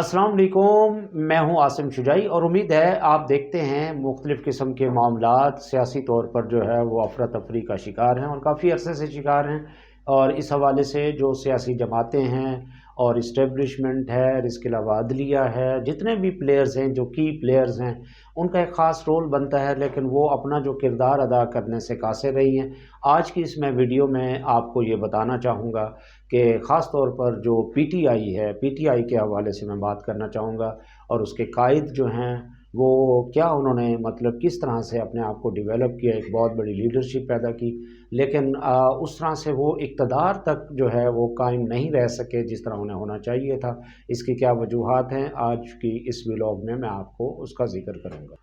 अस्सलाम वालेकुम, मैं हूं आसिम शुजाई और उम्मीद है आप देखते हैं मुख्तलिफ़ किस्म के मामलात सियासी तौर पर जो है वो अफरा तफरी का शिकार हैं और काफ़ी अरसे से शिकार हैं। और इस हवाले से जो सियासी जमातें हैं और इस्टेब्लिशमेंट है और इसके अलावा अदलिया है, जितने भी प्लेयर्स हैं जो की प्लेयर्स हैं, उनका एक ख़ास रोल बनता है, लेकिन वो अपना जो किरदार अदा करने से कासिर रही हैं। आज की इस मैं वीडियो में आपको ये बताना चाहूँगा कि ख़ास तौर पर जो पीटीआई है, पीटीआई के हवाले से मैं बात करना चाहूँगा और उसके कायद जो हैं वो क्या उन्होंने मतलब किस तरह से अपने आप को डेवलप किया, एक बहुत बड़ी लीडरशिप पैदा की, लेकिन उस तरह से वो इक़्तिदार तक जो है वो कायम नहीं रह सके जिस तरह उन्हें होना चाहिए था। इसकी क्या वजूहात हैं, आज की इस व्लॉग में मैं आपको उसका ज़िक्र करूँगा।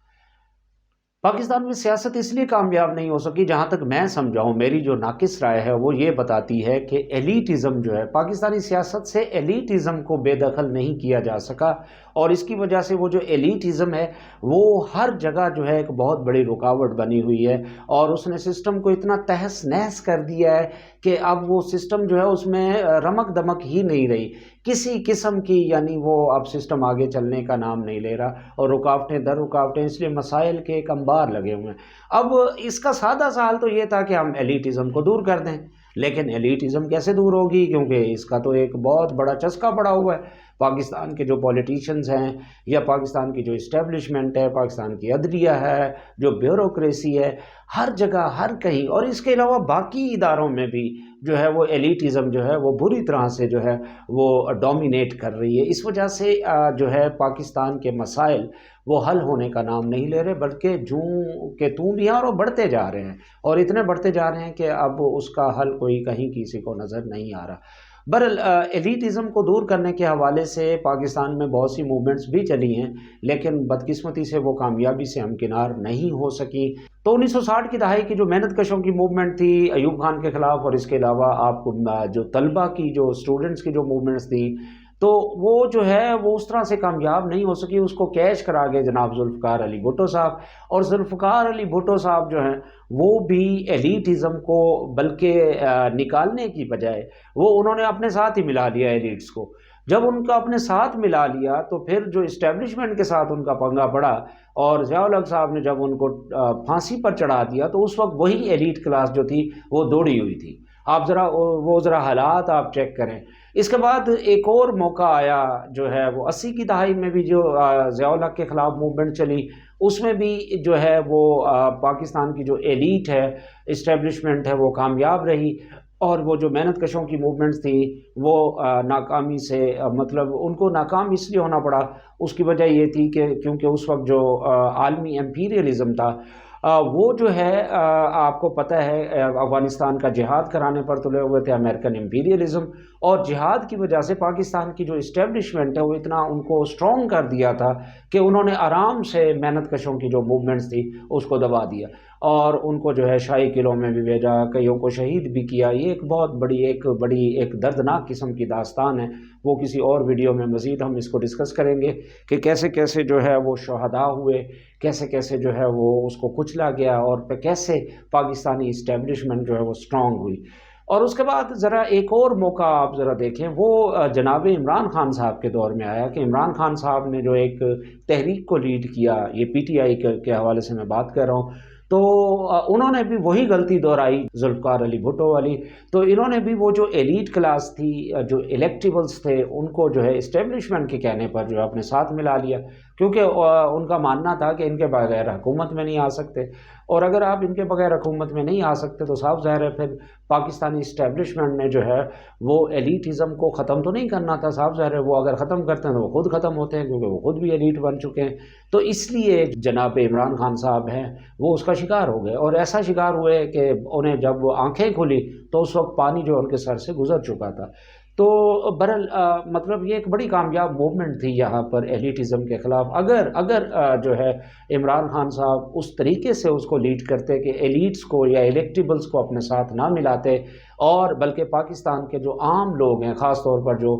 पाकिस्तान में सियासत इसलिए कामयाब नहीं हो सकी, जहाँ तक मैं समझा हूँ, मेरी जो नाकिस राय है वो ये बताती है कि एलीटिज़म जो है, पाकिस्तानी सियासत से एलीटिज़म को बेदखल नहीं किया जा सका और इसकी वजह से वो जो एलीटिज़म है वो हर जगह जो है एक बहुत बड़ी रुकावट बनी हुई है और उसने सिस्टम को इतना तहस नहस कर दिया है कि अब वो सिस्टम जो है उसमें रमक दमक ही नहीं रही किसी किस्म की, यानी वो अब सिस्टम आगे चलने का नाम नहीं ले रहा और रुकावटें दर रुकावटें, इसलिए मसाइल के एक अंबार लगे हुए हैं। अब इसका सादा सा हल तो ये था कि हम एलीटिज़म को दूर कर दें, लेकिन एलीटिज़म कैसे दूर होगी, क्योंकि इसका तो एक बहुत बड़ा चस्का पड़ा हुआ है। पाकिस्तान के जो पॉलिटिशियंस हैं या पाकिस्तान की जो इस्टेब्लिशमेंट है, पाकिस्तान की अदलिया है, जो ब्यूरोक्रेसी है, हर जगह हर कहीं, और इसके अलावा बाकी इदारों में भी जो है वो एलीटिज़म जो है वो बुरी तरह से जो है वो डोमिनेट कर रही है। इस वजह से जो है पाकिस्तान के मसाइल वो हल होने का नाम नहीं ले रहे, बल्कि जूं के तूं भी हैं और वो बढ़ते जा रहे हैं और इतने बढ़ते जा रहे हैं कि अब उसका हल कोई कहीं किसी को नज़र नहीं आ रहा। बहरहाल एलीटिज़म को दूर करने के हवाले से पाकिस्तान में बहुत सी मूवमेंट्स भी चली हैं, लेकिन बदकिस्मती से वो कामयाबी से हमकिनार नहीं हो सकी। तो 1960 की दहाई की जो मेहनत कशों की मूवमेंट थी अयूब खान के ख़िलाफ़, और इसके अलावा आपको जो तलबा की जो स्टूडेंट्स की जो मूवमेंट्स थी, तो वो जो है वो उस तरह से कामयाब नहीं हो सकी। उसको कैच करा गए जनाब जुल्फ़िकार अली भुट्टो साहब, और जुल्फ़िकार अली भुट्टो साहब जो हैं वो भी एलीटिज़म को बल्कि निकालने की बजाय वो उन्होंने अपने साथ ही मिला लिया एलीट्स को। जब उनका अपने साथ मिला लिया तो फिर जो इस्टेब्लिशमेंट के साथ उनका पंगा पड़ा और ज़िया-उल हक साहब ने जब उनको फांसी पर चढ़ा दिया, तो उस वक्त वही एलीट क्लास जो थी वो दौड़ी हुई थी। आप ज़रा हालात आप चेक करें। इसके बाद एक और मौका आया जो है वो 80 की दहाई में भी जो ज़िया-उल हक के ख़िलाफ़ मूवमेंट चली, उसमें भी जो है वो पाकिस्तान की जो एलीट है, इस्टेब्लिशमेंट है, वो कामयाब रही और वो जो मेहनत कशों की मूवमेंट्स थी वो नाकामी से मतलब उनको नाकाम इसलिए होना पड़ा, उसकी वजह ये थी कि क्योंकि उस वक्त जो आलमी एम्पीरियलिज़म था वो जो है आपको पता है अफ़गानिस्तान का जिहाद कराने पर तुले हुए थे अमेरिकन एम्पीरियलिज़म, और जिहाद की वजह से पाकिस्तान की जो इस्टेब्लिशमेंट है वो इतना उनको स्ट्रॉन्ग कर दिया था कि उन्होंने आराम से मेहनत कशों की जो मूवमेंट्स थी उसको दबा दिया और उनको जो है शाही किलों में भी भेजा, कईयों को शहीद भी किया। ये एक बहुत बड़ी एक दर्दनाक किस्म की दास्तान है। वो किसी और वीडियो में मज़ीद हम इसको डिस्कस करेंगे कि कैसे कैसे जो है वो शहदा हुए, कैसे कैसे जो है वो उसको कुचला गया और कैसे पाकिस्तानी इस्टेब्लिशमेंट जो है वो स्ट्रॉन्ग हुई। और उसके बाद ज़रा एक और मौका आप ज़रा देखें, वो जनाब इमरान खान साहब के दौर में आया कि इमरान खान साहब ने जो एक तहरीक को लीड किया, ये पीटीआई के हवाले से मैं बात कर रहा हूँ, तो उन्होंने भी वही गलती दोहराई जुल्फ़िकार अली भुट्टो वाली। तो इन्होंने भी वो जो एलीट क्लास थी, जो इलेक्टेबल्स थे, उनको जो है इस्टेब्लिशमेंट के कहने पर जो है अपने साथ मिला लिया, क्योंकि उनका मानना था कि इनके बगैर हुकूमत में नहीं आ सकते, और अगर आप इनके बगैर हुकूमत में नहीं आ सकते तो साफ ज़ाहिर है फिर पाकिस्तानी इस्टेब्लिशमेंट ने जो है वो एलीटिज़म को ख़त्म तो नहीं करना था। साफ ज़ाहिर है वो अगर ख़त्म करते हैं तो वो खुद ख़त्म होते हैं, क्योंकि वो खुद भी एलीट बन चुके हैं। तो इसलिए जनाब इमरान खान साहब हैं वो उसका शिकार हो गए, और ऐसा शिकार हुए कि उन्हें जब आंखें खुली तो उस वक्त पानी जो उनके सर से गुजर चुका था। तो बहरहाल मतलब ये एक बड़ी कामयाब मूवमेंट थी यहाँ पर एलीटिज़म के ख़िलाफ़। अगर जो है इमरान खान साहब उस तरीके से उसको लीड करते कि एलीट्स को या इलेक्टेबल्स को अपने साथ ना मिलाते, और बल्कि पाकिस्तान के जो आम लोग हैं, ख़ास तौर पर जो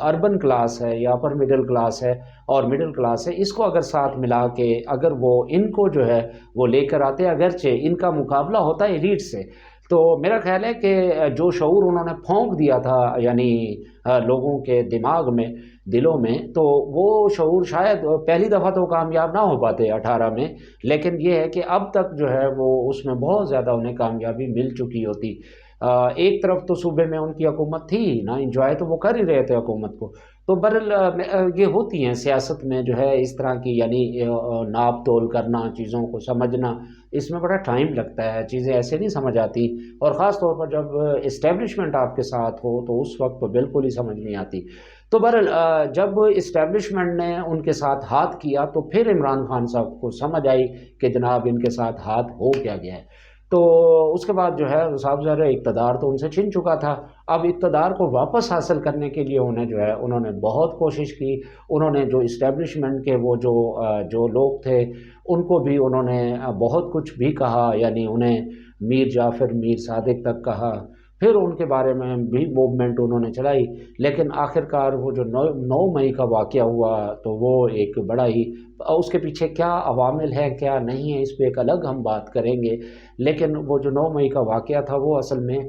अर्बन क्लास है या अपर मिडिल क्लास है और मिडिल क्लास है, इसको अगर साथ मिला के अगर वो इनको जो है वो लेकर आते, अगरचे इनका मुकाबला होता है एलीट से। تو میرا خیال ہے کہ جو شعور انہوں نے پھونک دیا تھا یعنی لوگوں کے دماغ میں، دلوں میں، تو وہ شعور شاید پہلی دفعہ تو کامیاب نہ ہو پاتے 18 میں، لیکن یہ ہے کہ اب تک جو ہے وہ اس میں بہت زیادہ انہیں کامیابی مل چکی ہوتی۔ ایک طرف تو صوبے میں ان کی حکومت تھی نا، انجوائے تو وہ کر ہی رہے تھے حکومت کو۔ تو برل یہ ہوتی ہیں سیاست میں جو ہے اس طرح کی، یعنی ناپ تول کرنا، چیزوں کو سمجھنا، اس میں بڑا ٹائم لگتا ہے، چیزیں ایسے نہیں سمجھ آتی، اور خاص طور پر جب اسٹیبلشمنٹ آپ کے ساتھ ہو تو اس وقت تو بالکل ہی سمجھ نہیں آتی۔ تو بہرحال جب اسٹیبلشمنٹ نے ان کے ساتھ ہاتھ کیا تو پھر عمران خان صاحب کو سمجھ آئی کہ جناب ان کے ساتھ ہاتھ ہو کیا گیا ہے۔ تو اس کے بعد جو ہے صاحب ظاہر اقتدار تو ان سے چھن چکا تھا، اب اقتدار کو واپس حاصل کرنے کے لیے انہیں جو ہے انہوں نے بہت کوشش کی۔ انہوں نے جو اسٹیبلشمنٹ کے وہ جو لوگ تھے ان کو بھی انہوں نے بہت کچھ بھی کہا، یعنی انہیں میر جعفر، میر صادق تک کہا، پھر ان کے بارے میں بھی موومنٹ انہوں نے چلائی، لیکن آخرکار وہ جو 9 مئی کا واقعہ ہوا تو وہ ایک بڑا ہی، اس کے پیچھے کیا عوامل ہیں کیا نہیں ہے اس پہ ایک الگ ہم بات کریں گے، لیکن وہ جو 9 مئی کا واقعہ تھا وہ اصل میں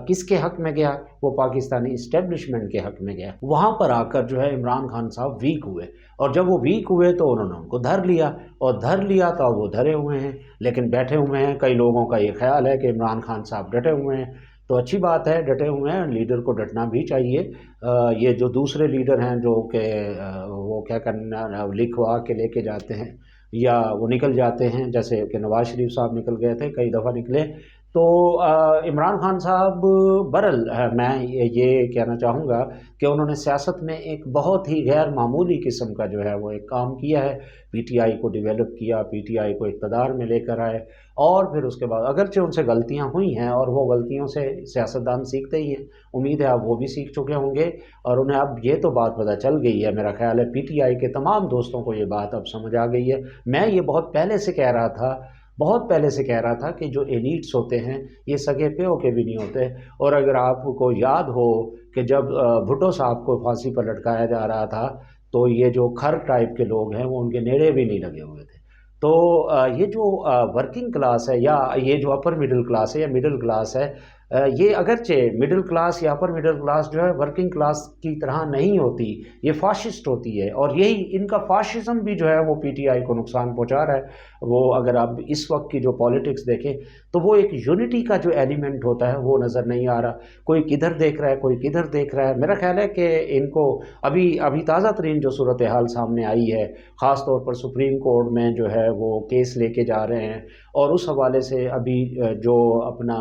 کس کے حق میں گیا؟ وہ پاکستانی اسٹیبلشمنٹ کے حق میں گیا۔ وہاں پر آ کر جو ہے عمران خان صاحب ویک ہوئے، اور جب وہ ویک ہوئے تو انہوں نے ان کو دھر لیا، اور دھر لیا تو وہ دھرے ہوئے ہیں، لیکن بیٹھے ہوئے ہیں۔ کئی لوگوں کا یہ خیال ہے کہ عمران خان صاحب ڈٹے ہوئے ہیں، تو اچھی بات ہے، ڈٹے ہوئے ہیں، لیڈر کو ڈٹنا بھی چاہیے۔ یہ جو دوسرے لیڈر ہیں جو کہ وہ کیا کرنا لکھوا کے لے کے جاتے ہیں یا وہ نکل جاتے ہیں، جیسے کہ نواز شریف صاحب نکل گئے تھے، کئی دفعہ نکلے، تو عمران خان صاحب برل میں یہ کہنا چاہوں گا کہ انہوں نے سیاست میں ایک بہت ہی غیر معمولی قسم کا جو ہے وہ ایک کام کیا ہے، پی ٹی آئی کو ڈیولپ کیا، پی ٹی آئی کو اقتدار میں لے کر آئے، اور پھر اس کے بعد اگرچہ ان سے غلطیاں ہوئی ہیں اور وہ غلطیوں سے سیاستدان سیکھتے ہی ہیں، امید ہے آپ وہ بھی سیکھ چکے ہوں گے، اور انہیں اب یہ تو بات پتہ چل گئی ہے، میرا خیال ہے پی ٹی آئی کے تمام دوستوں کو یہ بات اب سمجھ آ گئی ہے۔ میں یہ بہت پہلے سے کہہ رہا تھا، بہت پہلے سے کہہ رہا تھا کہ جو ایلیٹس ہوتے ہیں یہ سگے پیو کے بھی نہیں ہوتے، اور اگر آپ کو یاد ہو کہ جب بھٹو صاحب کو پھانسی پر لٹکایا جا رہا تھا تو یہ جو کھر ٹائپ کے لوگ ہیں وہ ان کے نیڑے بھی نہیں لگے ہوئے تھے۔ تو یہ جو ورکنگ کلاس ہے، یا یہ جو اپر مڈل کلاس ہے یا مڈل کلاس ہے، یہ اگرچہ مڈل کلاس یا اپر مڈل کلاس جو ہے ورکنگ کلاس کی طرح نہیں ہوتی، یہ فاشسٹ ہوتی ہے، اور یہی ان کا فاشزم بھی جو ہے وہ پی ٹی آئی کو نقصان پہنچا رہا ہے۔ وہ اگر آپ اس وقت کی جو پالیٹکس دیکھیں تو وہ ایک یونٹی کا جو ایلیمنٹ ہوتا ہے وہ نظر نہیں آ رہا، کوئی کدھر دیکھ رہا ہے، کوئی کدھر دیکھ رہا ہے۔ میرا خیال ہے کہ ان کو ابھی تازہ ترین جو صورتحال سامنے آئی ہے، خاص طور پر سپریم کورٹ میں جو ہے وہ کیس لے کے جا رہے ہیں، اور اس حوالے سے ابھی جو اپنا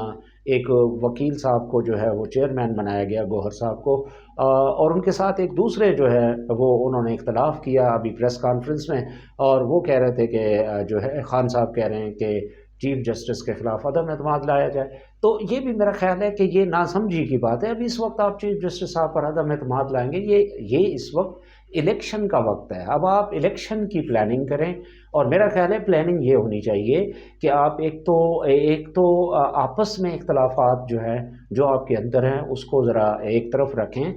ایک وکیل صاحب کو جو ہے وہ چیئرمین بنایا گیا، گوہر صاحب کو، اور ان کے ساتھ ایک دوسرے جو ہے وہ انہوں نے اختلاف کیا ابھی پریس کانفرنس میں، اور وہ کہہ رہے تھے کہ جو ہے خان صاحب کہہ رہے ہیں کہ چیف جسٹس کے خلاف عدم اعتماد لایا جائے، تو یہ بھی میرا خیال ہے کہ یہ ناسمجھی کی بات ہے۔ ابھی اس وقت آپ چیف جسٹس صاحب پر عدم اعتماد لائیں گے، یہ اس وقت الیکشن کا وقت ہے، اب آپ الیکشن کی پلاننگ کریں، اور میرا خیال ہے پلاننگ یہ ہونی چاہیے کہ آپ ایک تو آپس میں اختلافات جو ہیں جو آپ کے اندر ہیں اس کو ذرا ایک طرف رکھیں،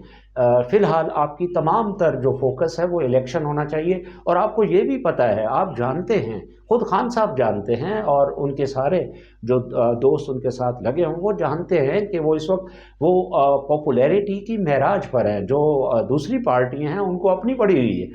فی الحال آپ کی تمام تر جو فوکس ہے وہ الیکشن ہونا چاہیے، اور آپ کو یہ بھی پتہ ہے، آپ جانتے ہیں، خود خان صاحب جانتے ہیں، اور ان کے سارے جو دوست ان کے ساتھ لگے ہوں وہ جانتے ہیں کہ وہ اس وقت وہ پاپولیرٹی کی معراج پر ہیں، جو دوسری پارٹیاں ہیں ان کو اپنی پڑی ہوئی ہے۔